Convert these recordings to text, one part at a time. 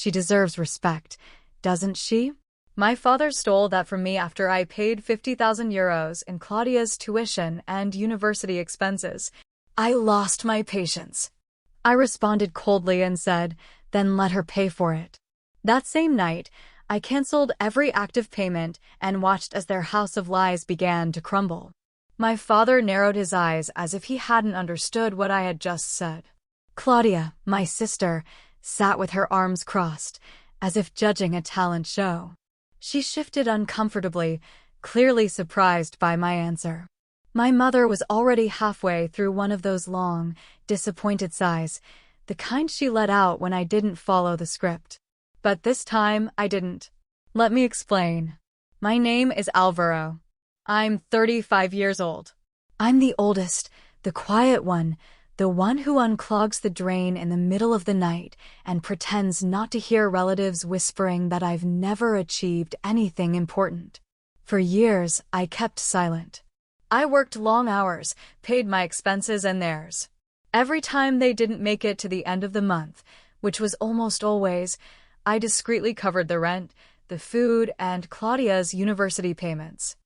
She deserves respect, doesn't she? My father stole that from me after I paid 50,000 euros in Claudia's tuition and university expenses. I lost my patience. I responded coldly and said, then let her pay for it. That same night, I canceled every active payment and watched as their house of lies began to crumble. My father narrowed his eyes as if he hadn't understood what I had just said. Claudia, my sister, sat with her arms crossed, as if judging a talent show. She shifted uncomfortably, clearly surprised by my answer. My mother was already halfway through one of those long, disappointed sighs, the kind she let out when I didn't follow the script. But this time, I didn't. Let me explain. My name is Alvaro. I'm 35 years old. I'm the oldest, the quiet one, the one who unclogs the drain in the middle of the night and pretends not to hear relatives whispering that I've never achieved anything important. For years, I kept silent. I worked long hours, paid my expenses and theirs. Every time they didn't make it to the end of the month, which was almost always, I discreetly covered the rent, the food, and Claudia's university payments.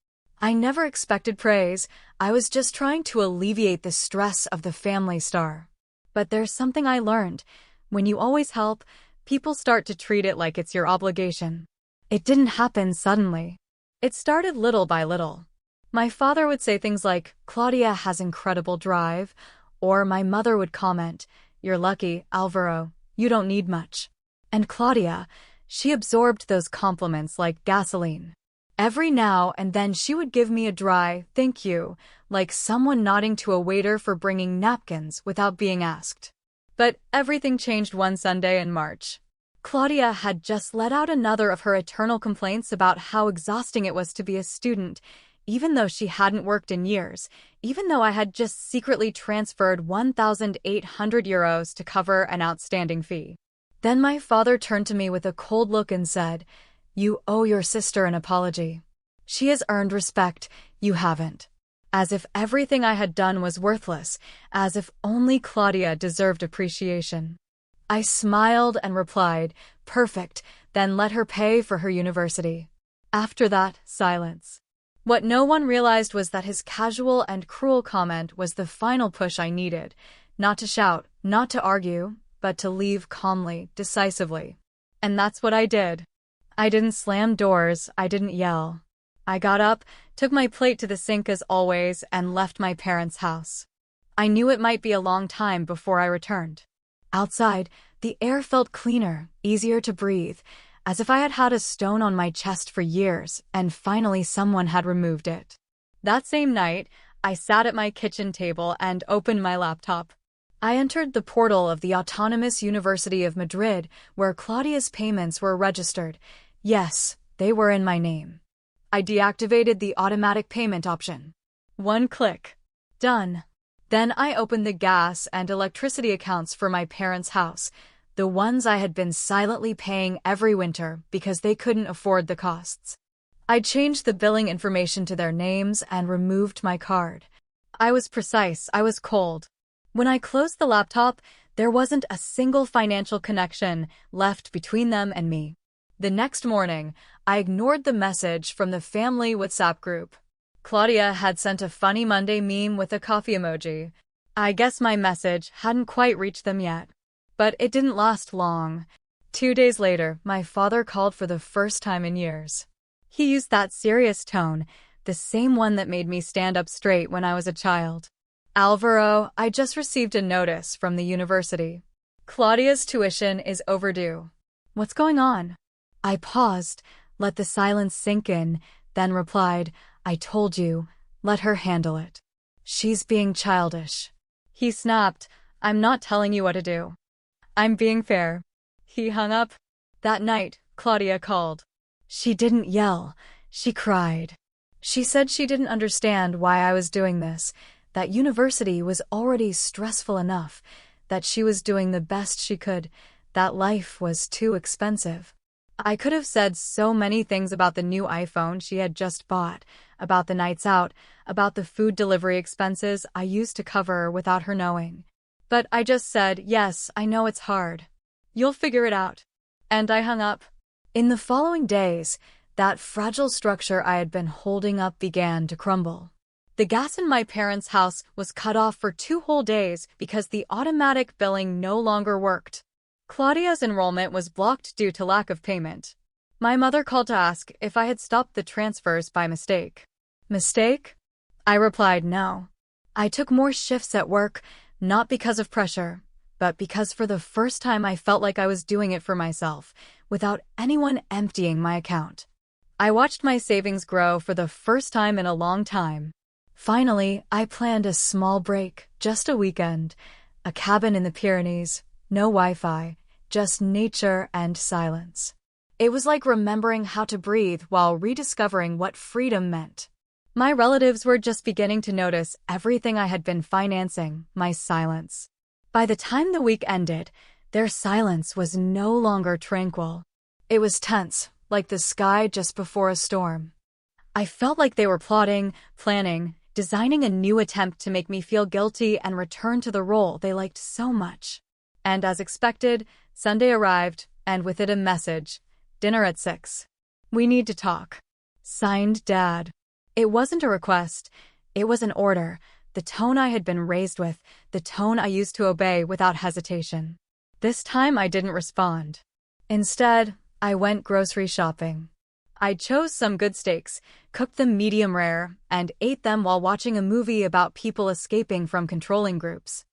I never expected praise. I was just trying to alleviate the stress of the family star. But there's something I learned. When you always help, people start to treat it like it's your obligation. It didn't happen suddenly. It started little by little. My father would say things like, Claudia has incredible drive, or my mother would comment, you're lucky, Alvaro, you don't need much. And Claudia, she absorbed those compliments like gasoline. Every now and then she would give me a dry thank you, like someone nodding to a waiter for bringing napkins without being asked. But everything changed one Sunday in March. Claudia had just let out another of her eternal complaints about how exhausting it was to be a student, even though she hadn't worked in years, even though I had just secretly transferred 1,800 euros to cover an outstanding fee. Then my father turned to me with a cold look and said, you owe your sister an apology. She has earned respect, you haven't. As if everything I had done was worthless, as if only Claudia deserved appreciation. I smiled and replied, perfect, then let her pay for her university. After that, silence. What no one realized was that his casual and cruel comment was the final push I needed, not to shout, not to argue, but to leave calmly, decisively. And that's what I did. I didn't slam doors, I didn't yell. I got up, took my plate to the sink as always, and left my parents' house. I knew it might be a long time before I returned. Outside, the air felt cleaner, easier to breathe, as if I had had a stone on my chest for years, and finally someone had removed it. That same night, I sat at my kitchen table and opened my laptop. I entered the portal of the Autonomous University of Madrid, where Claudia's payments were registered. Yes, they were in my name. I deactivated the automatic payment option. One click. Done. Then I opened the gas and electricity accounts for my parents' house, the ones I had been silently paying every winter because they couldn't afford the costs. I changed the billing information to their names and removed my card. I was precise, I was cold. When I closed the laptop, there wasn't a single financial connection left between them and me. The next morning, I ignored the message from the family WhatsApp group. Claudia had sent a funny Monday meme with a coffee emoji. I guess my message hadn't quite reached them yet. But it didn't last long. 2 days later, my father called for the first time in years. He used that serious tone, the same one that made me stand up straight when I was a child. Alvaro, I just received a notice from the university. Claudia's tuition is overdue. What's going on? I paused, let the silence sink in, then replied, I told you, let her handle it. She's being childish. He snapped, I'm not telling you what to do. I'm being fair. He hung up. That night, Claudia called. She didn't yell, she cried. She said she didn't understand why I was doing this, that university was already stressful enough, that she was doing the best she could, that life was too expensive. I could have said so many things about the new iPhone she had just bought, about the nights out, about the food delivery expenses I used to cover without her knowing. But I just said, yes, I know it's hard. You'll figure it out. And I hung up. In the following days, that fragile structure I had been holding up began to crumble. The gas in my parents' house was cut off for 2 whole days because the automatic billing no longer worked. Claudia's enrollment was blocked due to lack of payment. My mother called to ask if I had stopped the transfers by mistake. Mistake? I replied no. I took more shifts at work, not because of pressure, but because for the first time I felt like I was doing it for myself, without anyone emptying my account. I watched my savings grow for the first time in a long time. Finally, I planned a small break, just a weekend, a cabin in the Pyrenees, no Wi-Fi, just nature and silence. It was like remembering how to breathe while rediscovering what freedom meant. My relatives were just beginning to notice everything I had been financing, my silence. By the time the week ended, their silence was no longer tranquil. It was tense, like the sky just before a storm. I felt like they were plotting, planning, designing a new attempt to make me feel guilty and return to the role they liked so much. And as expected, Sunday arrived, and with it a message. Dinner at 6. We need to talk. Signed, Dad. It wasn't a request. It was an order, the tone I had been raised with, the tone I used to obey without hesitation. This time I didn't respond. Instead, I went grocery shopping. I chose some good steaks, cooked them medium rare, and ate them while watching a movie about people escaping from controlling groups.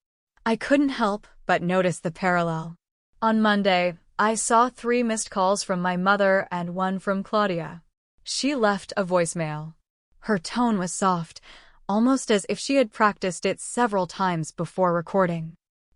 I couldn't help but notice the parallel. On Monday, I saw 3 missed calls from my mother and 1 from Claudia. She left a voicemail. Her tone was soft, almost as if she had practiced it several times before recording.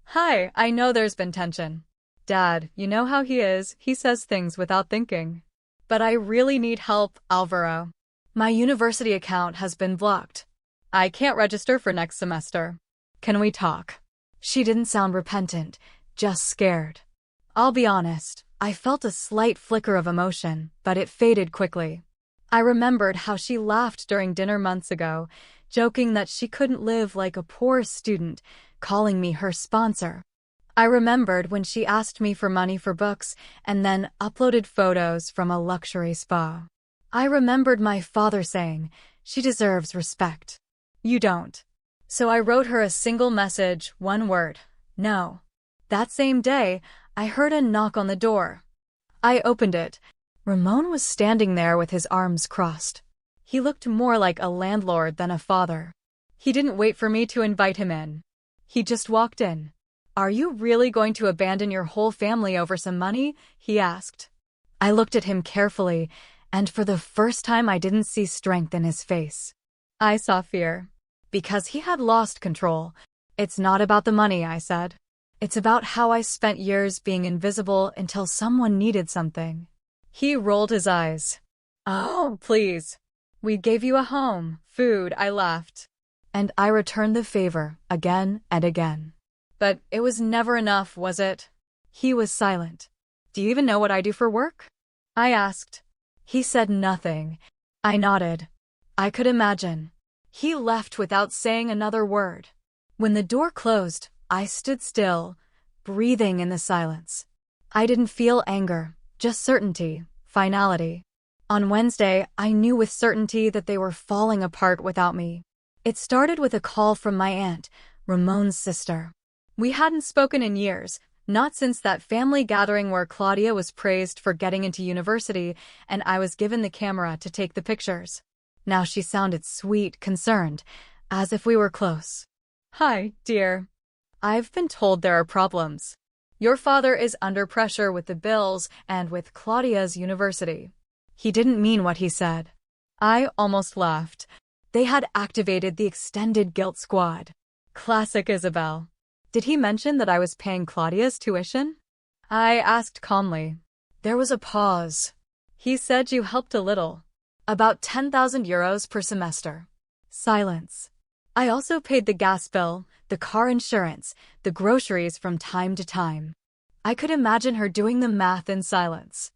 Hi, I know there's been tension. Dad, you know how he is, he says things without thinking. But I really need help, Alvaro. My university account has been blocked. I can't register for next semester. Can we talk? She didn't sound repentant, just scared. I'll be honest, I felt a slight flicker of emotion, but it faded quickly. I remembered how she laughed during dinner months ago, joking that she couldn't live like a poor student, calling me her sponsor. I remembered when she asked me for money for books and then uploaded photos from a luxury spa. I remembered my father saying, she deserves respect. You don't. So I wrote her a single message, 1 word, no. That same day, I heard a knock on the door. I opened it. Ramon was standing there with his arms crossed. He looked more like a landlord than a father. He didn't wait for me to invite him in. He just walked in. Are you really going to abandon your whole family over some money? He asked. I looked at him carefully, and for the first time I didn't see strength in his face. I saw fear. Because he had lost control. It's not about the money, I said. It's about how I spent years being invisible until someone needed something. He rolled his eyes. Oh, please. We gave you a home, food, I laughed. And I returned the favor again and again. But it was never enough, was it? He was silent. Do you even know what I do for work? I asked. He said nothing. I nodded. I could imagine. He left without saying another word. When the door closed, I stood still, breathing in the silence. I didn't feel anger, just certainty, finality. On Wednesday, I knew with certainty that they were falling apart without me. It started with a call from my aunt, Ramon's sister. We hadn't spoken in years, not since that family gathering where Claudia was praised for getting into university and I was given the camera to take the pictures. Now she sounded sweet, concerned, as if we were close. Hi, dear. I've been told there are problems. Your father is under pressure with the bills and with Claudia's university. He didn't mean what he said. I almost laughed. They had activated the extended guilt squad. Classic Isabel. Did he mention that I was paying Claudia's tuition? I asked calmly. There was a pause. He said you helped a little. About 10,000 euros per semester. Silence. I also paid the gas bill, the car insurance, the groceries from time to time. I could imagine her doing the math in silence.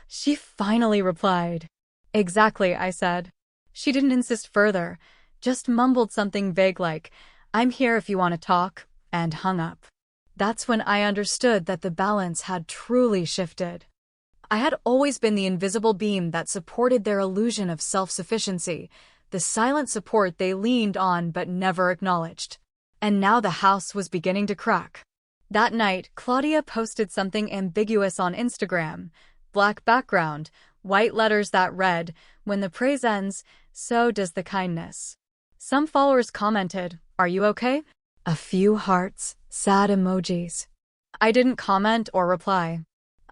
She finally replied. Exactly, I said. She didn't insist further, just mumbled something vague like, I'm here if you want to talk, and hung up. That's when I understood that the balance had truly shifted. I had always been the invisible beam that supported their illusion of self-sufficiency, the silent support they leaned on but never acknowledged. And now the house was beginning to crack. That night, Claudia posted something ambiguous on Instagram. Black background, white letters that read, "When the praise ends, so does the kindness." Some followers commented, "Are you okay?" A few hearts, sad emojis. I didn't comment or reply.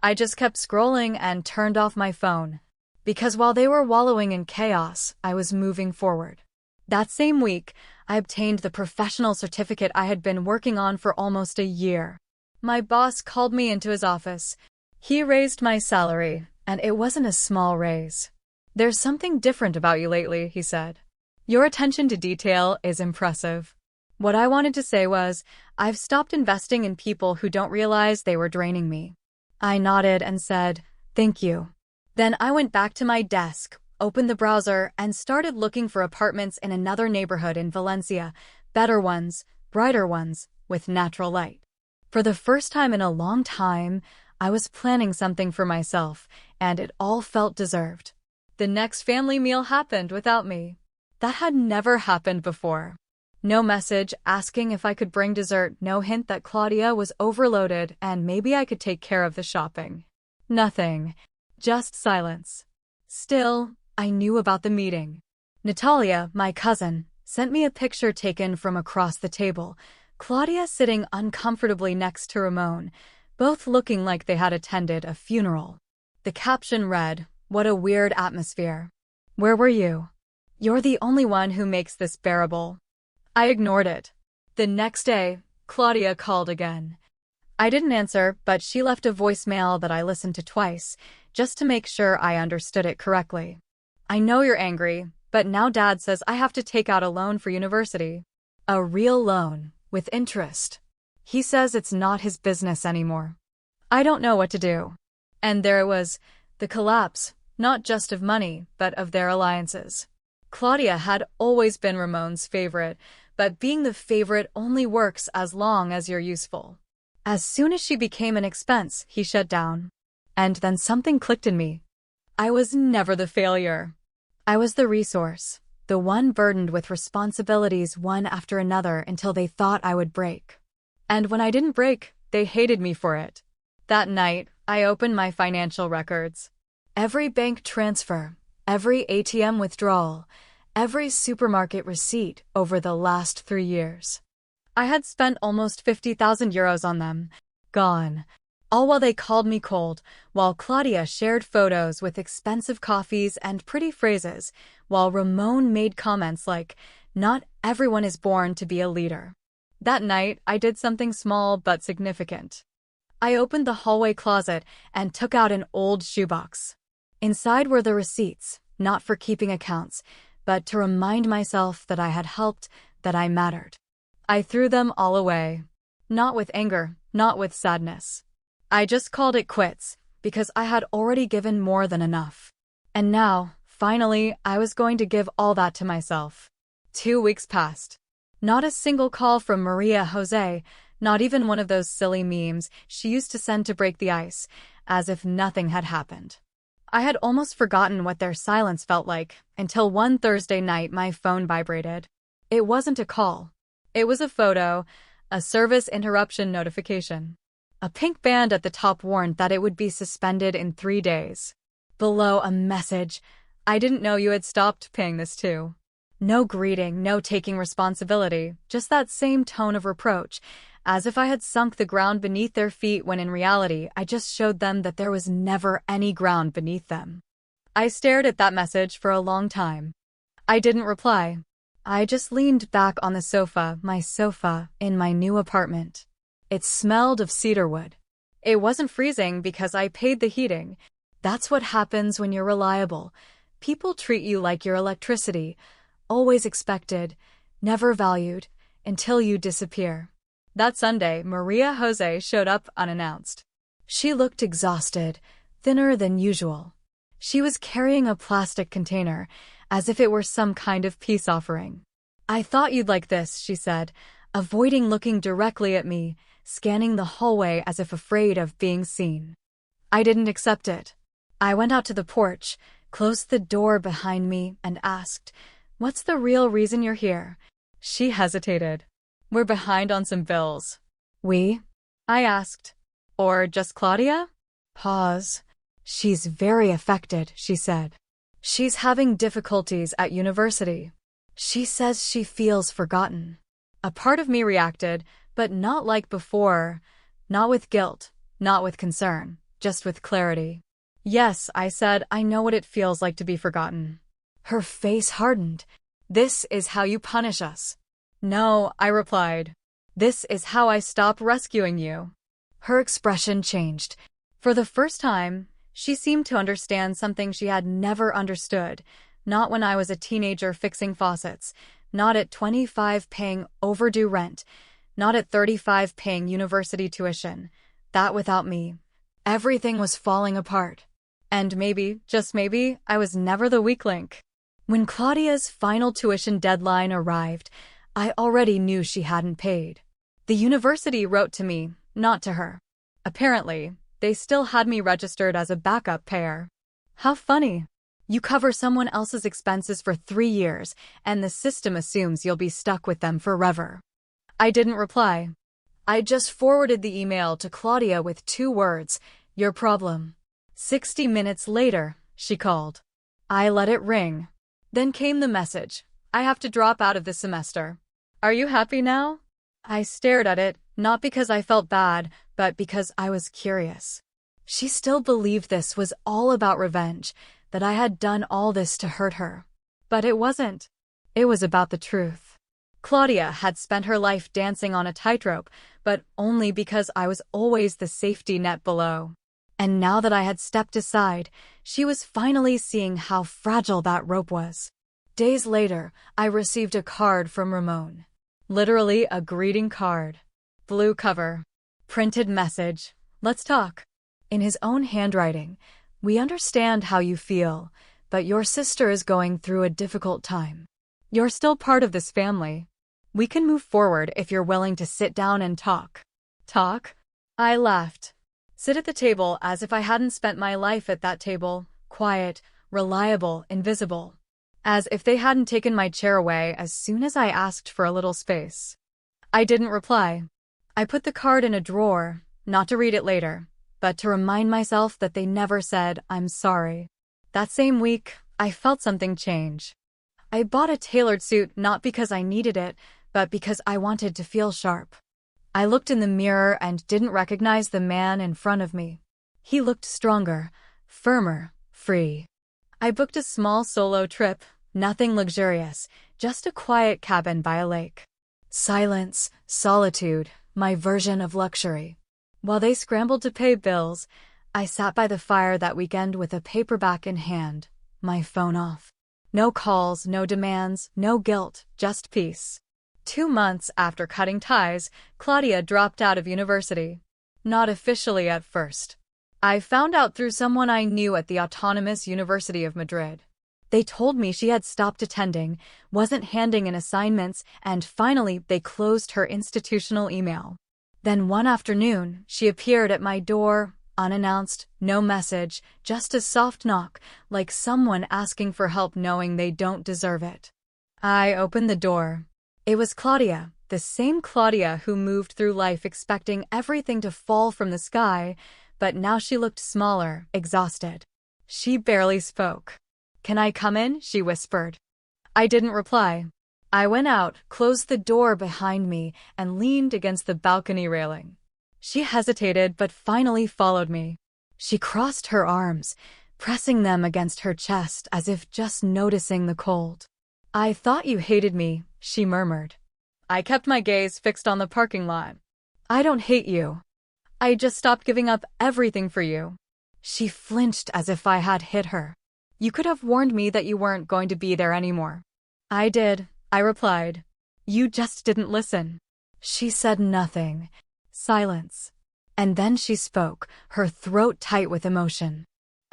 I just kept scrolling and turned off my phone. Because while they were wallowing in chaos, I was moving forward. That same week, I obtained the professional certificate I had been working on for almost a year. My boss called me into his office. He raised my salary, and it wasn't a small raise. "There's something different about you lately," he said. "Your attention to detail is impressive." What I wanted to say was, I've stopped investing in people who don't realize they were draining me. I nodded and said, "Thank you." Then I went back to my desk, opened the browser, and started looking for apartments in another neighborhood in Valencia, better ones, brighter ones, with natural light. For the first time in a long time, I was planning something for myself, and it all felt deserved. The next family meal happened without me. That had never happened before. No message asking if I could bring dessert, no hint that Claudia was overloaded and maybe I could take care of the shopping. Nothing. Just silence. Still, I knew about the meeting. Natalia, my cousin, sent me a picture taken from across the table, Claudia sitting uncomfortably next to Ramon, both looking like they had attended a funeral. The caption read, "What a weird atmosphere. Where were you? You're the only one who makes this bearable." I ignored it. The next day, Claudia called again. I didn't answer, but she left a voicemail that I listened to twice, just to make sure I understood it correctly. "I know you're angry, but now Dad says I have to take out a loan for university. A real loan, with interest. He says it's not his business anymore. I don't know what to do." And there it was, the collapse, not just of money, but of their alliances. Claudia had always been Ramon's favorite, but being the favorite only works as long as you're useful. As soon as she became an expense, he shut down. And then something clicked in me. I was never the failure. I was the resource, the one burdened with responsibilities one after another until they thought I would break. And when I didn't break, they hated me for it. That night, I opened my financial records. Every bank transfer, every ATM withdrawal, every supermarket receipt over the last 3 years. I had spent almost 50,000 euros on them. Gone. All while they called me cold, while Claudia shared photos with expensive coffees and pretty phrases, while Ramon made comments like, "Not everyone is born to be a leader." That night, I did something small but significant. I opened the hallway closet and took out an old shoebox. Inside were the receipts, not for keeping accounts, but to remind myself that I had helped, that I mattered. I threw them all away. Not with anger, not with sadness. I just called it quits, because I had already given more than enough. And now, finally, I was going to give all that to myself. 2 weeks passed. Not a single call from Maria Jose, not even one of those silly memes she used to send to break the ice, as if nothing had happened. I had almost forgotten what their silence felt like, until one Thursday night my phone vibrated. It wasn't a call. It was a photo, a service interruption notification. A pink band at the top warned that it would be suspended in 3 days. Below, a message, "I didn't know you had stopped paying this too." No greeting, no taking responsibility, just that same tone of reproach, as if I had sunk the ground beneath their feet when in reality I just showed them that there was never any ground beneath them. I stared at that message for a long time. I didn't reply. I just leaned back on the sofa, my sofa, in my new apartment. It smelled of cedarwood. It wasn't freezing because I paid the heating. That's what happens when you're reliable. People treat you like your electricity, always expected, never valued, until you disappear. That Sunday, Maria Jose showed up unannounced. She looked exhausted, thinner than usual. She was carrying a plastic container, as if it were some kind of peace offering. "I thought you'd like this," she said, avoiding looking directly at me, scanning the hallway as if afraid of being seen. I didn't accept it. I went out to the porch, closed the door behind me, and asked, "What's the real reason you're here?" She hesitated. "We're behind on some bills." "We?" I asked. "Or just Claudia?" Pause. "She's very affected," she said. "She's having difficulties at university. She says she feels forgotten." A part of me reacted, but not like before. Not with guilt, not with concern, just with clarity. "Yes," I said, "I know what it feels like to be forgotten." Her face hardened. "This is how you punish us." "No," I replied. "This is how I stop rescuing you." Her expression changed. For the first time, she seemed to understand something she had never understood. Not when I was a teenager fixing faucets, not at 25 paying overdue rent, not at 35 paying university tuition. That without me, everything was falling apart. And maybe, just maybe, I was never the weak link. When Claudia's final tuition deadline arrived, I already knew she hadn't paid. The university wrote to me, not to her. Apparently, they still had me registered as a backup payer. How funny. You cover someone else's expenses for 3 years, and the system assumes you'll be stuck with them forever. I didn't reply. I just forwarded the email to Claudia with 2 words, "Your problem." 60 minutes later, she called. I let it ring. Then came the message, "I have to drop out of this semester. Are you happy now?" I stared at it, not because I felt bad, but because I was curious. She still believed this was all about revenge, that I had done all this to hurt her. But it wasn't. It was about the truth. Claudia had spent her life dancing on a tightrope, but only because I was always the safety net below. And now that I had stepped aside, she was finally seeing how fragile that rope was. Days later, I received a card from Ramon. Literally a greeting card. Blue cover. Printed message, "Let's talk." In his own handwriting, "We understand how you feel, but your sister is going through a difficult time. You're still part of this family. We can move forward if you're willing to sit down and talk." Talk? I laughed. Sit at the table as if I hadn't spent my life at that table, quiet, reliable, invisible. As if they hadn't taken my chair away as soon as I asked for a little space. I didn't reply. I put the card in a drawer, not to read it later, but to remind myself that they never said, "I'm sorry." That same week, I felt something change. I bought a tailored suit not because I needed it, but because I wanted to feel sharp. I looked in the mirror and didn't recognize the man in front of me. He looked stronger, firmer, free. I booked a small solo trip, nothing luxurious, just a quiet cabin by a lake. Silence, solitude, my version of luxury. While they scrambled to pay bills, I sat by the fire that weekend with a paperback in hand, my phone off. No calls, no demands, no guilt, just peace. 2 months after cutting ties, Claudia dropped out of university. Not officially at first. I found out through someone I knew at the Autonomous University of Madrid. They told me she had stopped attending, wasn't handing in assignments, and finally they closed her institutional email. Then one afternoon, she appeared at my door, unannounced, no message, just a soft knock, like someone asking for help knowing they don't deserve it. I opened the door. It was Claudia, the same Claudia who moved through life expecting everything to fall from the sky, but now she looked smaller, exhausted. She barely spoke. "Can I come in?" she whispered. I didn't reply. I went out, closed the door behind me, and leaned against the balcony railing. She hesitated but finally followed me. She crossed her arms, pressing them against her chest as if just noticing the cold. "I thought you hated me," she murmured. I kept my gaze fixed on the parking lot. "I don't hate you. I just stopped giving up everything for you." She flinched as if I had hit her. "You could have warned me that you weren't going to be there anymore." "I did," I replied. "You just didn't listen." She said nothing. Silence. And then she spoke, her throat tight with emotion.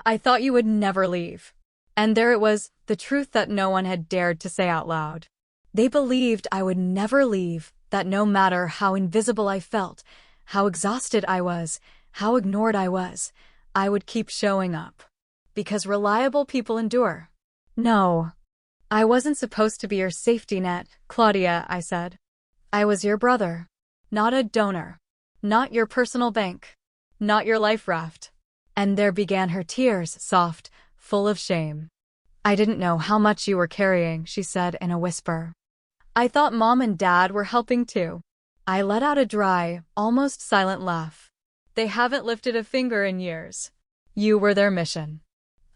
"I thought you would never leave." And there it was, the truth that no one had dared to say out loud. They believed I would never leave, that no matter how invisible I felt, how exhausted I was, how ignored I was, I would keep showing up. Because reliable people endure. No. I wasn't supposed to be your safety net, Claudia, I said. I was your brother. Not a donor. Not your personal bank. Not your life raft. And there began her tears, soft, full of shame. I didn't know how much you were carrying, she said in a whisper. I thought Mom and Dad were helping too. I let out a dry, almost silent laugh. They haven't lifted a finger in years. You were their mission.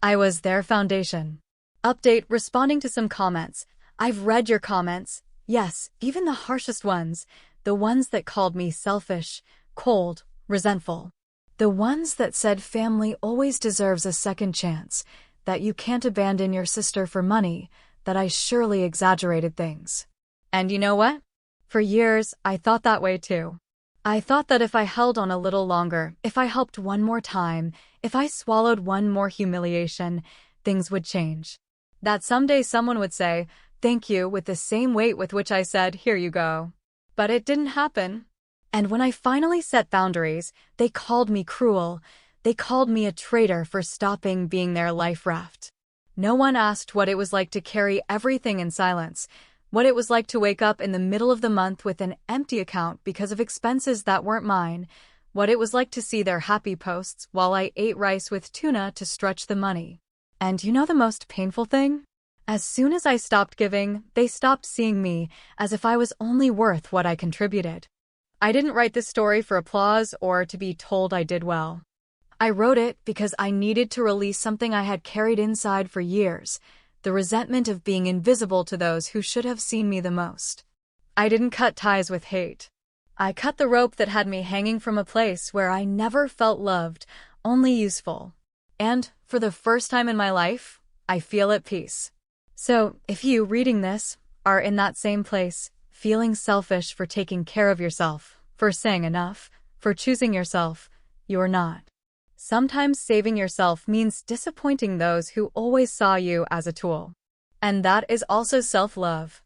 I was their foundation. Update, responding to some comments. I've read your comments. Yes, even the harshest ones. The ones that called me selfish, cold, resentful. The ones that said family always deserves a second chance, that you can't abandon your sister for money, that I surely exaggerated things. And you know what? For years, I thought that way too. I thought that if I held on a little longer, if I helped one more time, if I swallowed one more humiliation, things would change. That someday someone would say, thank you, with the same weight with which I said, here you go. But it didn't happen. And when I finally set boundaries, they called me cruel. They called me a traitor for stopping being their life raft. No one asked what it was like to carry everything in silence, what it was like to wake up in the middle of the month with an empty account because of expenses that weren't mine, what it was like to see their happy posts while I ate rice with tuna to stretch the money. And you know the most painful thing? As soon as I stopped giving, they stopped seeing me as if I was only worth what I contributed. I didn't write this story for applause or to be told I did well. I wrote it because I needed to release something I had carried inside for years, the resentment of being invisible to those who should have seen me the most. I didn't cut ties with hate. I cut the rope that had me hanging from a place where I never felt loved, only useful. And, for the first time in my life, I feel at peace. So, if you, reading this, are in that same place, feeling selfish for taking care of yourself, for saying enough, for choosing yourself, you're not. Sometimes saving yourself means disappointing those who always saw you as a tool. And that is also self-love.